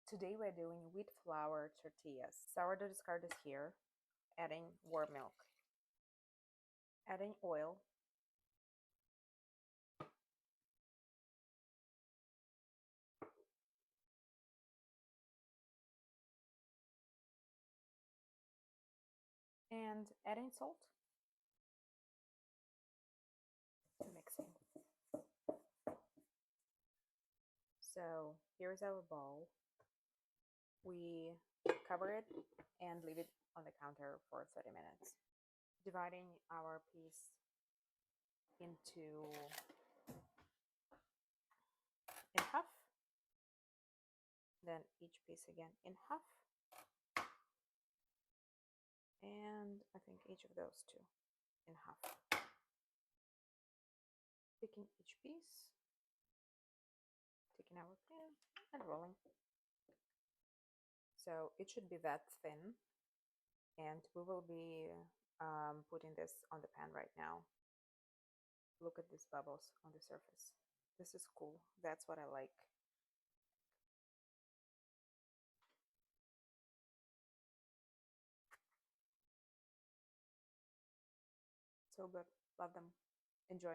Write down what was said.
Today we're doing wheat flour tortillas. Sourdough discard is here. Adding warm milk. Adding oil. And adding salt. Mixing. So here's our bowl. We cover it and leave it on the counter for 30 minutes. Dividing our piece into in half, then each piece again in half, and I think each of those two in half. Picking each piece, taking our pan and rolling. So it should be that thin, and we will be putting this on the pan right now. Look at these bubbles on the surface. This is cool. That's what I like. So good. Love them. Enjoy.